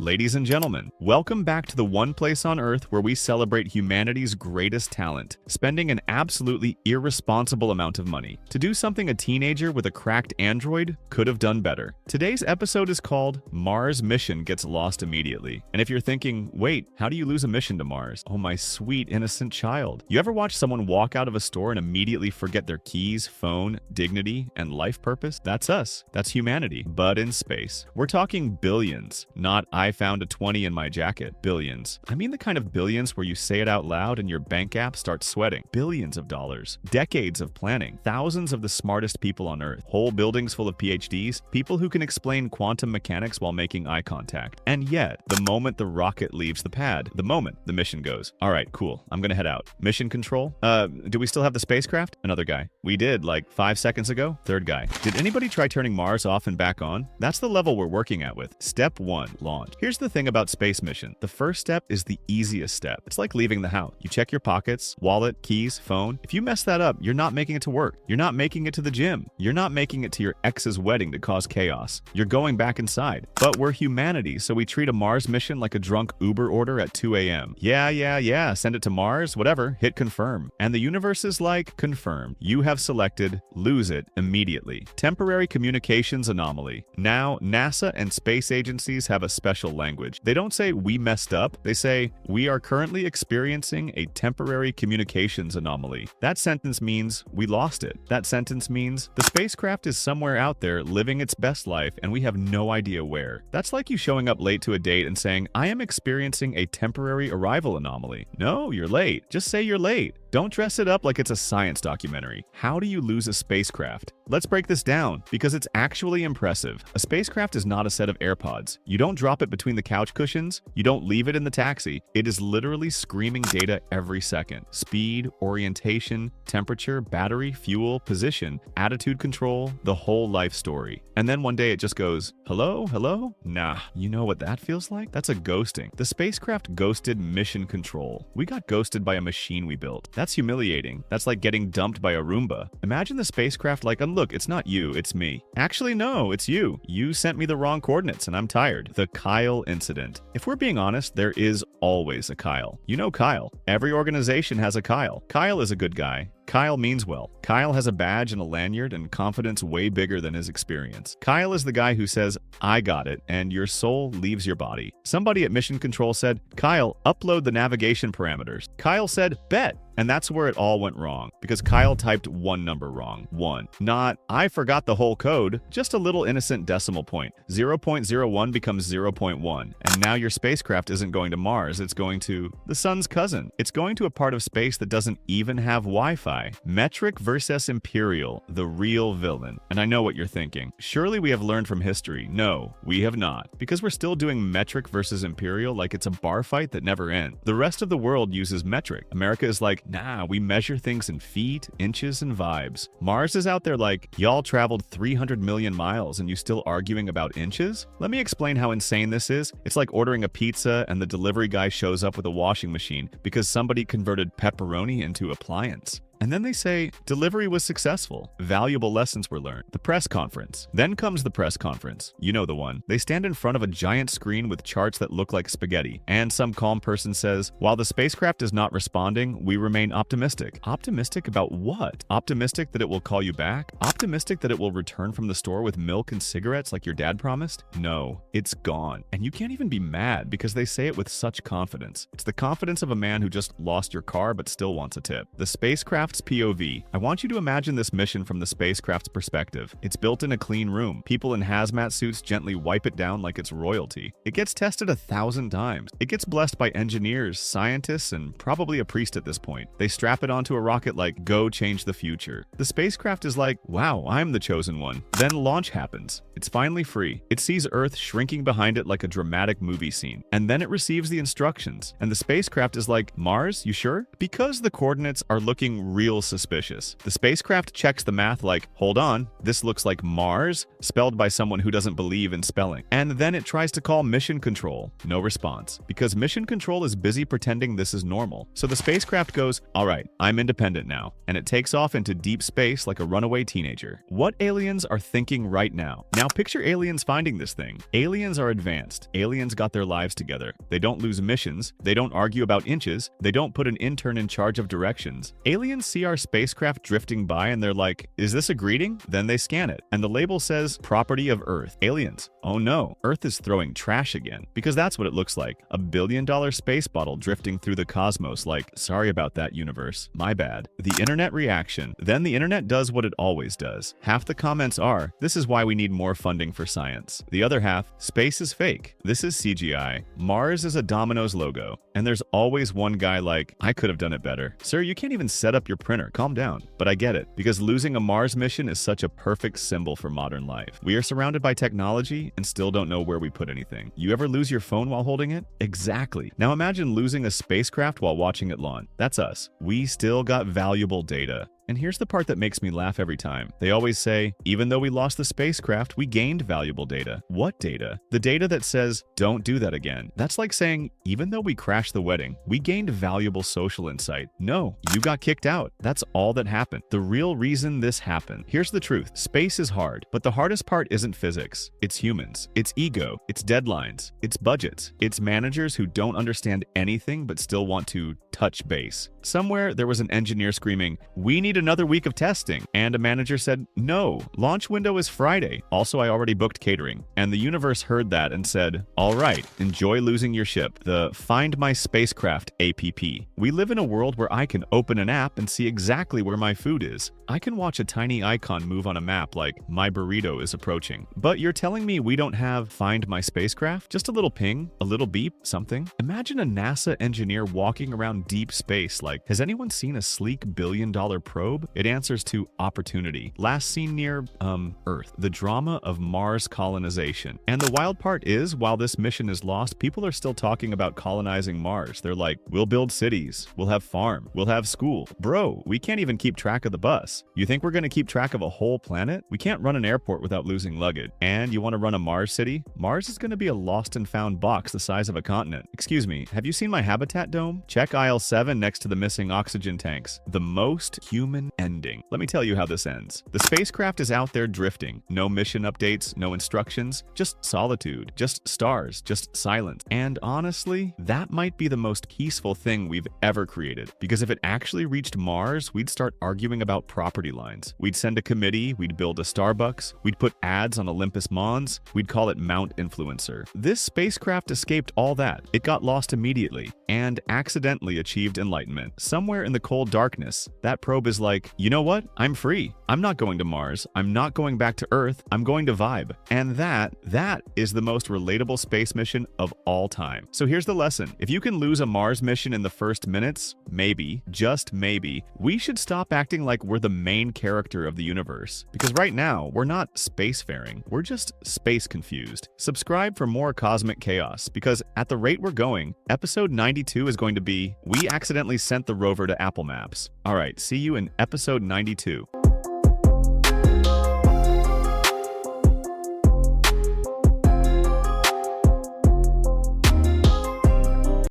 Ladies and gentlemen, welcome back to the one place on Earth where we celebrate humanity's greatest talent, spending an absolutely irresponsible amount of money to do something a teenager with a cracked Android could have done better. Today's episode is called Mars Mission Gets Lost Immediately. And if you're thinking, wait, how do you lose a mission to Mars? Oh, my sweet, innocent child. You ever watch someone walk out of a store and immediately forget their keys, phone, dignity, and life purpose? That's us. That's humanity, but in space. We're talking billions, not I found a 20 in my jacket. Billions. I mean the kind of billions where you say it out loud and your bank app starts sweating. Billions of dollars. Decades of planning. Thousands of the smartest people on Earth. Whole buildings full of PhDs. People who can explain quantum mechanics while making eye contact. And yet, the moment the rocket leaves the pad, the moment the mission goes, all right, cool, I'm gonna head out. Mission control? Do we still have the spacecraft? Another guy. We did, like 5 seconds ago. Third guy. Did anybody try turning Mars off and back on? That's the level we're working at with. Step 1, launch. Here's the thing about space mission. The first step is the easiest step. It's like leaving the house. You check your pockets, wallet, keys, phone. If you mess that up, you're not making it to work. You're not making it to the gym. You're not making it to your ex's wedding to cause chaos. You're going back inside. But we're humanity, so we treat a Mars mission like a drunk Uber order at 2 a.m. Yeah, send it to Mars, whatever, hit confirm. And the universe is like, confirmed. You have selected, lose it immediately. Temporary communications anomaly. Now, NASA and space agencies have a special language. They don't say we messed up. They say we are currently experiencing a temporary communications anomaly. That sentence means we lost it. That sentence means the spacecraft is somewhere out there living its best life and we have no idea where. That's like you showing up late to a date and saying, I am experiencing a temporary arrival anomaly. No, you're late. Just say you're late. Don't dress it up like it's a science documentary. How do you lose a spacecraft? Let's break this down, because it's actually impressive. A spacecraft is not a set of AirPods. You don't drop it between the couch cushions. You don't leave it in the taxi. It is literally screaming data every second. Speed, orientation, temperature, battery, fuel, position, attitude control, the whole life story. And then one day it just goes, hello? Nah, you know what that feels like? That's a ghosting. The spacecraft ghosted mission control. We got ghosted by a machine we built. That's humiliating. That's like getting dumped by a Roomba. Imagine the spacecraft like, look, it's not you, it's me. Actually, no, it's you. You sent me the wrong coordinates and I'm tired. The Kyle incident. If we're being honest, there is always a Kyle. You know Kyle. Every organization has a Kyle. Kyle is a good guy. Kyle means well. Kyle has a badge and a lanyard and confidence way bigger than his experience. Kyle is the guy who says, I got it, and your soul leaves your body. Somebody at Mission Control said, Kyle, upload the navigation parameters. Kyle said, bet. And that's where it all went wrong, because Kyle typed one number wrong. 1. Not, I forgot the whole code, just a little innocent decimal point. 0.01 becomes 0.1. And now your spacecraft isn't going to Mars, it's going to the sun's cousin. It's going to a part of space that doesn't even have Wi-Fi. Metric versus Imperial, the real villain. And I know what you're thinking. Surely we have learned from history. No, we have not. Because we're still doing metric versus Imperial like it's a bar fight that never ends. The rest of the world uses metric. America is like, nah, we measure things in feet, inches, and vibes. Mars is out there like, y'all traveled 300 million miles and you still arguing about inches? Let me explain how insane this is. It's like ordering a pizza and the delivery guy shows up with a washing machine because somebody converted pepperoni into appliance. And then they say, delivery was successful. Valuable lessons were learned. The press conference. Then comes the press conference. You know the one. They stand in front of a giant screen with charts that look like spaghetti. And some calm person says, while the spacecraft is not responding, we remain optimistic. Optimistic about what? Optimistic that it will call you back? Optimistic that it will return from the store with milk and cigarettes like your dad promised? No, it's gone. And you can't even be mad because they say it with such confidence. It's the confidence of a man who just lost your car but still wants a tip. The spacecraft POV. I want you to imagine this mission from the spacecraft's perspective. It's built in a clean room. People in hazmat suits gently wipe it down like it's royalty. It gets tested 1,000 times. It gets blessed by engineers, scientists, and probably a priest at this point. They strap it onto a rocket like, go change the future. The spacecraft is like, wow, I'm the chosen one. Then launch happens. It's finally free. It sees Earth shrinking behind it like a dramatic movie scene. And then it receives the instructions. And the spacecraft is like, Mars, you sure? Because the coordinates are looking real suspicious. The spacecraft checks the math like, hold on, this looks like Mars, spelled by someone who doesn't believe in spelling. And then it tries to call mission control. No response, because mission control is busy pretending this is normal. So the spacecraft goes, all right, I'm independent now, and it takes off into deep space like a runaway teenager. What aliens are thinking right now? Now picture aliens finding this thing. Aliens are advanced. Aliens got their lives together. They don't lose missions. They don't argue about inches. They don't put an intern in charge of directions. Aliens see our spacecraft drifting by and they're like, is this a greeting? Then they scan it, and the label says property of Earth. Aliens, oh no, Earth is throwing trash again. Because that's what it looks like. A billion-dollar space bottle drifting through the cosmos like, sorry about that, universe. My bad. The internet reaction. Then the internet does what it always does. Half the comments are, this is why we need more funding for science. The other half, space is fake. This is CGI. Mars is a Domino's logo. And there's always one guy like, I could have done it better. Sir, you can't even set up your printer. Calm down. But I get it, because losing a Mars mission is such a perfect symbol for modern life. We are surrounded by technology and still don't know where we put anything. You ever lose your phone while holding it? Exactly. Now imagine losing a spacecraft while watching it launch. That's us. We still got valuable data. And here's the part that makes me laugh every time. They always say, even though we lost the spacecraft, we gained valuable data. What data? The data that says, don't do that again. That's like saying, even though we crashed the wedding, we gained valuable social insight. No, you got kicked out. That's all that happened. The real reason this happened. Here's the truth. Space is hard, but the hardest part isn't physics. It's humans. It's ego. It's deadlines. It's budgets. It's managers who don't understand anything but still want to touch base. Somewhere there was an engineer screaming, we need another week of testing. And a manager said, no, launch window is Friday. Also, I already booked catering. And the universe heard that and said, all right, enjoy losing your ship. The Find My Spacecraft app. We live in a world where I can open an app and see exactly where my food is. I can watch a tiny icon move on a map like my burrito is approaching. But you're telling me we don't have Find My Spacecraft? Just a little ping, a little beep, something? Imagine a NASA engineer walking around deep space like, has anyone seen a sleek billion-dollar probe? It answers to opportunity. Last seen near, Earth. The drama of Mars colonization. And the wild part is, while this mission is lost, people are still talking about colonizing Mars. They're like, we'll build cities, we'll have farm, we'll have school. Bro, we can't even keep track of the bus. You think we're gonna keep track of a whole planet? We can't run an airport without losing luggage. And you wanna run a Mars city? Mars is gonna be a lost and found box the size of a continent. Excuse me, have you seen my habitat dome? Check aisle 7 next to the missing oxygen tanks. The most human ending. Let me tell you how this ends. The spacecraft is out there drifting. No mission updates, no instructions, just solitude, just stars, just silence. And honestly, that might be the most peaceful thing we've ever created. Because if it actually reached Mars, we'd start arguing about property lines. We'd send a committee, we'd build a Starbucks, we'd put ads on Olympus Mons, we'd call it Mount Influencer. This spacecraft escaped all that. It got lost immediately and accidentally achieved enlightenment. Somewhere in the cold darkness, that probe is like, you know what? I'm free. I'm not going to Mars. I'm not going back to Earth. I'm going to vibe. And that is the most relatable space mission of all time. So here's the lesson. If you can lose a Mars mission in the first minutes, maybe, just maybe, we should stop acting like we're the main character of the universe. Because right now, we're not spacefaring. We're just space confused. Subscribe for more cosmic chaos, because at the rate we're going, episode 92 is going to be, we accidentally sent the rover to Apple Maps. All right, see you in episode 92.